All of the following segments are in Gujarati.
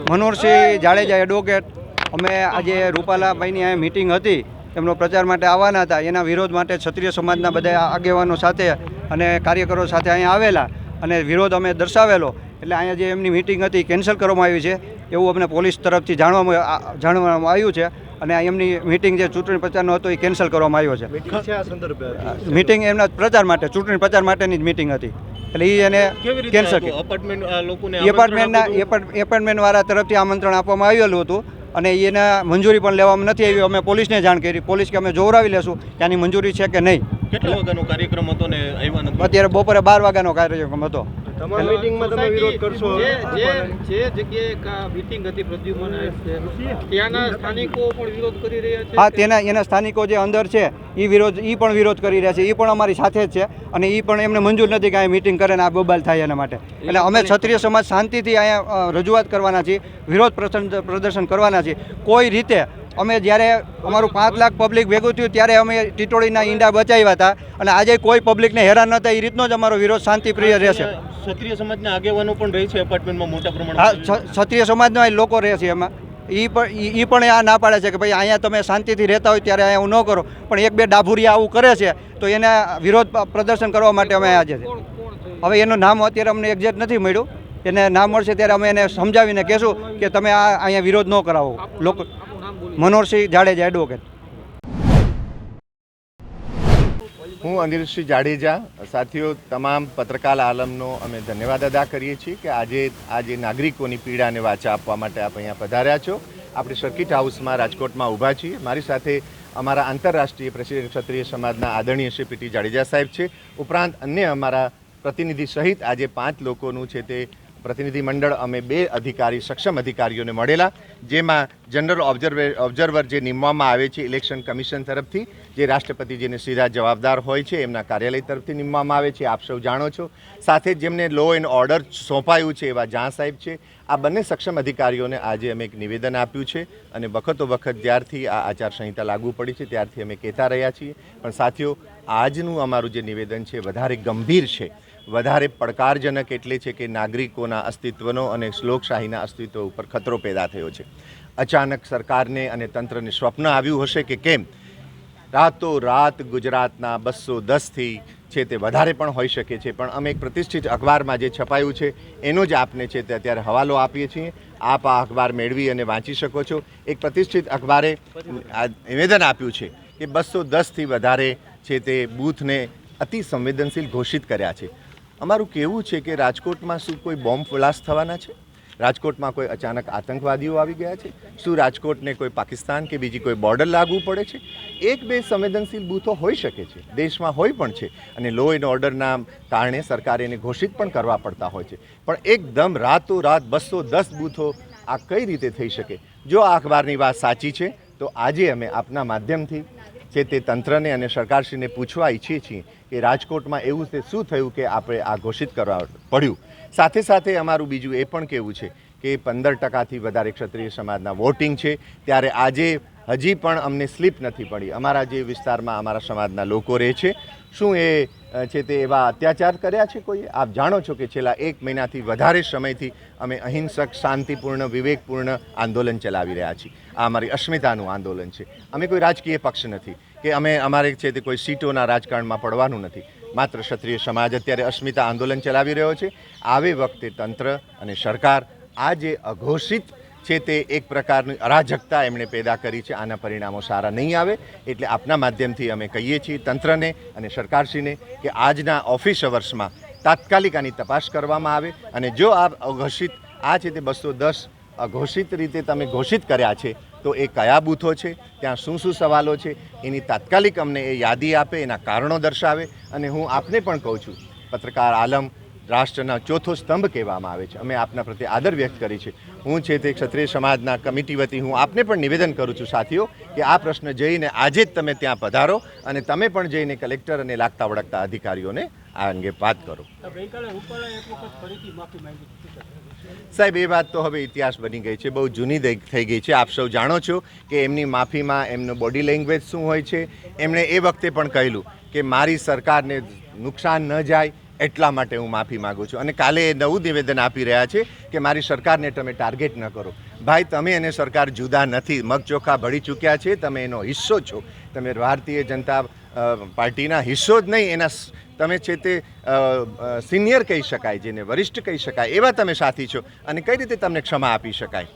મનોહરસિંહ જાડેજા એડવોકેટ। અમે આજે રૂપાલાભાઈની અહીંયા મીટિંગ હતી, એમનો પ્રચાર માટે આવવાના હતા। એના વિરોધ માટે ક્ષત્રિય સમાજના બધા આગેવાનો સાથે અને કાર્યકરો સાથે અહીંયા આવેલા અને વિરોધ અમે દર્શાવેલો, એટલે અહીંયા જે એમની મીટિંગ હતી કેન્સલ કરવામાં આવી છે એવું અમને પોલીસ તરફથી જાણવામાં આવ્યું છે અને એમની મીટિંગ જે ચૂંટણી પ્રચારનો હતો એ કેન્સલ કરવામાં આવ્યો છે। મીટિંગ એમના પ્રચાર માટે, ચૂંટણી પ્રચાર માટેની જ મીટિંગ હતી, એટલે એ એને કેન્સલ એપાર્ટમેન્ટવાળા તરફથી આમંત્રણ આપવામાં આવેલું હતું અને એના મંજૂરી પણ લેવામાં નથી આવી। અમે પોલીસને જાણ કરી, પોલીસ કે અમે જોવરાવી લેશું કે આની મંજૂરી છે કે નહીં। કેટલા વાગ્યાનો કાર્યક્રમ હતો ને આવ્યા નથી? અત્યારે બપોરે 12 વાગ્યાનો કાર્યક્રમ હતો। મીટિંગમાં તમે વિરોધ કરશો? જે જગ્યાએ મીટિંગ હતી પ્રદ્યુમન ત્યાંના સ્થાનિકો પણ વિરોધ કરી રહ્યા છે? હા, એના સ્થાનિકો જે અંદર છે એ પણ વિરોધ કરી રહ્યા છે, એ પણ અમારી સાથે જ છે અને એ પણ એમને મંજૂર નથી કે અહીંયા મીટિંગ કરે ને આ બબાલ થાય એના માટે। એટલે અમે ક્ષત્રિય સમાજ શાંતિથી અહીંયા રજૂઆત કરવાના છીએ, વિરોધ પ્રદર્શન કરવાના છીએ। કોઈ રીતે અમે જ્યારે અમારું 5 લાખ પબ્લિક ભેગું થયું ત્યારે અમે ટીટોળીના ઈંડા બચાવ્યા હતા અને આજે કોઈ પબ્લિકને હેરાન ન થાય એ રીતનો જ અમારો વિરોધ શાંતિપ્રિય રહેશે। ક્ષત્રિય સમાજના આગેવાનો પણ રહે છે એપાર્ટમેન્ટમાં મોટા પ્રમાણમાં? હા, ક્ષત્રિય સમાજના લોકો રહે છે એમાં। એ પણ આ ના પાડે છે કે ભાઈ અહીંયા તમે શાંતિથી રહેતા હોય ત્યારે અહીંયા ન કરો, પણ એક બે ડાભુરિયા આવું કરે છે તો એના વિરોધ પ્રદર્શન કરવા માટે અમે આજે છે। હવે એનું નામ અત્યારે અમને એક્ઝેક્ટ નથી મળ્યું, એને નામ મળશે ત્યારે અમે એને સમજાવીને કહેશું કે તમે આ અહીંયા વિરોધ ન કરાવો લોકો। મનોહરસિંહ જાડેજા એડવોકેટ। હું અનિલસિંહ જાડેજા। સાથીઓ, તમામ પત્રકાર આલમનો અમે ધન્યવાદ અદા કરીએ છીએ કે આજે નાગરિકોની પીડાને વાચા આપવા માટે આપ અહીંયા પધાર્યા છો। આપણે સર્કિટ હાઉસમાં રાજકોટમાં ઊભા છીએ। મારી સાથે અમારા આંતરરાષ્ટ્રીય પ્રેસિડેન્ટ ક્ષત્રિય સમાજના આદરણીય શ્રી પીટી જાડેજા સાહેબ છે, ઉપરાંત અન્ય અમારા પ્રતિનિધિ સહિત આજે 5 લોકોનું છે તે પ્રતિનિધિ મંડળ અમે 2 અધિકારી સક્ષમ અધિકારીઓને મળેલા, જેમાં જનરલ ઓબ્ઝર્વર જે નીમવામાં આવે છે ઇલેક્શન કમિશન તરફથી, જે રાષ્ટ્રપતિજીને સીધા જવાબદાર હોય છે, એમના કાર્યાલય તરફથી નીમવામાં આવે છે, આપ સૌ જાણો છો। સાથે જેમને લો એન્ડ ઓર્ડર સોંપાયું છે એવા ઝા સાહેબ છે। આ બંને સક્ષમ અધિકારીઓને આજે અમે એક નિવેદન આપ્યું છે અને વખત જ્યારથી આ આચારસંહિતા લાગુ પડી છે ત્યારથી અમે કહેતા રહ્યા છીએ, પણ સાથીઓ આજનું અમારું જે નિવેદન છે વધારે ગંભીર છે, વધારે પડકારજનક એટલે છે કે નાગરિકોના અસ્તિત્વનો અને લોકશાહીના અસ્તિત્વ ઉપર ખતરો પેદા થયો છે। અચાનક સરકારને અને તંત્રને સ્વપ્ન આવ્યું હશે કે કેમ રાતોરાત ગુજરાતના 210થી છે તે વધારે પણ હોઈ શકે છે, પણ અમે એક પ્રતિષ્ઠિત અખબારમાં જે છપાયું છે એનો જ આપને છે તે અત્યારે હવાલો આપીએ છીએ। આપ આ અખબાર મેળવી અને વાંચી શકો છો। એક પ્રતિષ્ઠિત અખબારે નિવેદન આપ્યું છે કે 210થી વધારે છે તે બૂથને અતિ સંવેદનશીલ ઘોષિત કર્યા છે। અમારું કહેવું છે કે રાજકોટમાં શું કોઈ બોમ્બ બ્લાસ્ટ થવાના છે? રાજકોટમાં કોઈ અચાનક આતંકવાદીઓ આવી ગયા છે? શું રાજકોટને કોઈ પાકિસ્તાન કે બીજી કોઈ બોર્ડર લાગવું પડે છે? 1-2 સંવેદનશીલ બૂથો હોઈ શકે છે, દેશમાં હોય પણ છે અને લો એન્ડ ઓર્ડરના કારણે સરકારે એને ઘોષિત પણ કરવા પડતા હોય છે, પણ એકદમ રાતોરાત 210 બૂથો આ કઈ રીતે થઈ શકે? જો આ અખબારની વાત સાચી છે તો આજે અમે આપના માધ્યમથી છે તે તંત્રને અને સરકારશ્રીને પૂછવા ઈચ્છીએ છીએ કે રાજકોટમાં એવું તે શું થયું કે આપણે આ ઘોષિત કરવા પડ્યું। સાથે સાથે અમારું બીજું એ પણ કહેવું છે કે 15%થી વધારે ક્ષત્રિય સમાજના વોટિંગ છે, ત્યારે આજે હજી પણ અમને સ્લીપ નથી પડી। અમારા જે વિસ્તારમાં અમારા સમાજના લોકો રહે છે, શું એ છે તે એવા અત્યાચાર કર્યા છે કોઈ? આપ જાણો છો કે છેલ્લા 1 મહિનાથી વધારે સમયથી અમે અહિંસક, શાંતિપૂર્ણ, વિવેકપૂર્ણ આંદોલન ચલાવી રહ્યા છીએ। આ અમારી અસ્મિતાનું આંદોલન છે। અમે કોઈ રાજકીય પક્ષ નથી કે અમારે છે તે કોઈ સીટોના રાજકારણમાં પડવાનું નથી। માત્ર ક્ષત્રિય સમાજ અત્યારે અસ્મિતા આંદોલન ચલાવી રહ્યો છે. આવે વખતે તંત્ર અને સરકાર આ જે અઘોષિત છે તે એક પ્રકારની અરાજકતા એમણે પેદા કરી છે, આના પરિણામો સારા નહીં આવે. એટલે આપના માધ્યમથી અમે કહીએ છીએ તંત્રને અને સરકારશ્રીને કે આજના ઓફિસ અવર્સમાં તાત્કાલિક આની તપાસ કરવામાં આવે અને જો આ અઘોષિત આ છે તે 210 અઘોષિત રીતે તમે ઘોષિત કર્યા છે તો એ કયા બૂથો છે, ત્યાં શું શું સવાલો છે, એની તાત્કાલિક અમને એ યાદી આપે, એના કારણો દર્શાવે. અને હું આપને પણ કહું છું, પત્રકાર આલમ રાષ્ટ્રના ચોથો સ્તંભ કહેવામાં આવે છે. અમે આપના પ્રત્યે આદર વ્યક્ત કરી છે. હું છે તે ક્ષત્રિય સમાજના કમિટી વતી હું આપને પણ નિવેદન કરું છું સાથીઓ કે આ પ્રશ્ન જઈને આજે જ તમે ત્યાં પધારો અને તમે પણ જઈને કલેક્ટર અને લાગતા વળગતા અધિકારીઓને આ અંગે વાત કરો. સાહેબ, એ વાત તો હવે ઇતિહાસ બની ગઈ છે, બહુ જૂની થઈ ગઈ છે. આપ સૌ જાણો છો કે એમની માફીમાં એમનો બોડી લેંગ્વેજ શું હોય છે. એમણે એ વખતે પણ કહેલું કે મારી સરકારને નુકસાન ન જાય એટલા માટે હું માફી માગું છું. અને કાલે એ નવું નિવેદન આપી રહ્યા છે કે મારી સરકારને તમે ટાર્ગેટ ન કરો. ભાઈ, તમે અને સરકાર જુદા નથી, મગચોખા ભળી ચૂક્યા છે, તમે એનો હિસ્સો છો. તમે ભારતીય જનતા પાર્ટીના હિસ્સો જ નહીં, એના તમે છે તે સિનિયર કહી શકાય, જેને વરિષ્ઠ કહી શકાય એવા તમે સાથી છો. અને કઈ રીતે તમને ક્ષમા આપી શકાય?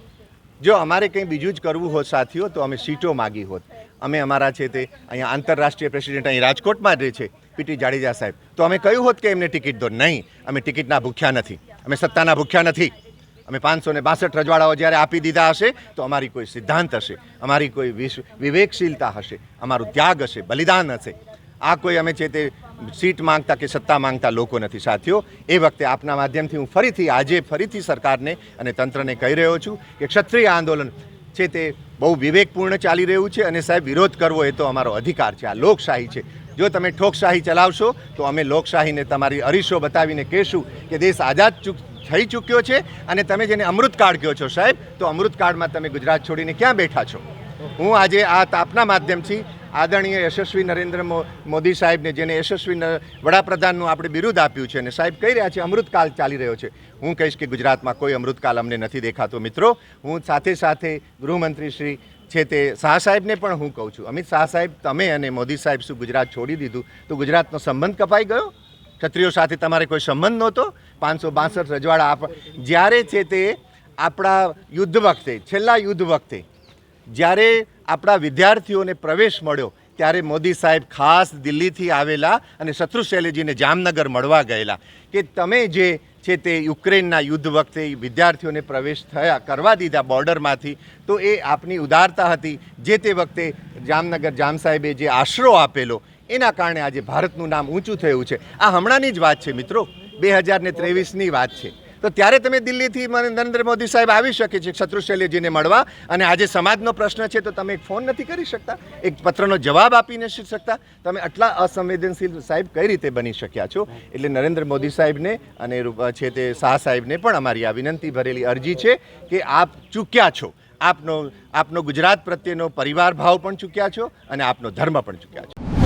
જો અમારે કંઈ બીજું જ કરવું હોત સાથીઓ તો અમે સીટો માગી હોત. અમે અમારા છે તે અહીંયા આંતરરાષ્ટ્રીય પ્રેસિડેન્ટ અહીં રાજકોટમાં જ રહે છે પીટી જાડેજા સાહેબ, તો અમે કહ્યું હોત કે એમને ટિકિટ દો. નહીં, અમે ટિકિટના ભૂખ્યા નથી, અમે સત્તાના ભૂખ્યા નથી. અમે 562 રજવાડાઓ જ્યારે આપી દીધા હશે તો અમારી કોઈ સિદ્ધાંત હશે, અમારી કોઈ વિવેકશીલતા હશે, અમારું ત્યાગ હશે, બલિદાન હશે. આ કોઈ અમે છે તે સીટ માંગતા કે સત્તા માંગતા લોકો નથી સાથીઓ. એ વખતે આપના માધ્યમથી હું ફરીથી સરકારને અને તંત્રને કહી રહ્યો છું કે ક્ષત્રિય આંદોલન છે તે બહુ વિવેકપૂર્ણ ચાલી રહ્યું છે અને સાહેબ વિરોધ કરવો એ તો અમારો અધિકાર છે. આ લોકશાહી છે. જો તમે ઠોકશાહી ચલાવશો તો અમે લોકશાહીને તમારી અરીસો બતાવીને કહેશું કે દેશ આઝાદ થઈ ચૂક્યો છે. અને તમે જેને અમૃતકાળ કહો છો સાહેબ, તો અમૃતકાળમાં તમે ગુજરાત છોડીને ક્યાં બેઠા છો? હું આજે આ તાપના માધ્યમથી આદરણીય યશસ્વી નરેન્દ્ર મોદી સાહેબને, જેને યશસ્વી વડાપ્રધાનનું આપણે બિરુદ આપ્યું છે, અને સાહેબ કહી રહ્યા છે અમૃતકાળ ચાલી રહ્યો છે. હું કહીશ કે ગુજરાતમાં કોઈ અમૃતકાળ અમને નથી દેખાતો. મિત્રો, હું સાથે ગૃહમંત્રી શ્રી છે તે શાહ સાહેબને પણ હું કહું છું, અમિત શાહ સાહેબ, તમે અને મોદી સાહેબ શું ગુજરાત છોડી દીધું તો ગુજરાતનો સંબંધ કપાઈ ગયો? ક્ષત્રિયો સાથે તમારે કોઈ સંબંધ નહોતો? 562 રજવાડા જ્યારે છે તે આપણા યુદ્ધ વખતે, છેલ્લા યુદ્ધ વખતે જ્યારે આપણા વિદ્યાર્થીઓને પ્રવેશ મળ્યો ત્યારે મોદી સાહેબ ખાસ દિલ્હીથી આવેલા અને શત્રુશૈલેજીને જામનગર મળવા ગયેલા કે તમે જે છે તે યુક્રેનના યુદ્ધ વખતે વિદ્યાર્થીઓને પ્રવેશ કરવા દીધા બોર્ડરમાંથી, તો એ આપની ઉદારતા હતી. જે તે વખતે જામ સાહેબે જે આશરો આપેલો એના કારણે આજે ભારતનું નામ ઊંચું થયું છે. આ હમણાંની જ વાત છે મિત્રો, 2023ની વાત છે. તો ત્યારે તમે દિલ્હીથી નરેન્દ્ર મોદી સાહેબ આવી શકે છે શત્રુશૈલેજીને મળવા, અને આજે સમાજનો પ્રશ્ન છે તો તમે એક ફોન નથી કરી શકતા, એક પત્રનો જવાબ આપી નથી શકતા? તમે આટલા અસંવેદનશીલ સાહેબ કઈ રીતે બની શક્યા છો? એટલે નરેન્દ્ર મોદી સાહેબને અને છે તે શાહ સાહેબને પણ અમારી આ વિનંતી ભરેલી અરજી છે કે આપ ચૂક્યા છો, આપનો ગુજરાત પ્રત્યેનો પરિવાર ભાવ પણ ચૂક્યા છો અને આપનો ધર્મ પણ ચૂક્યા છો.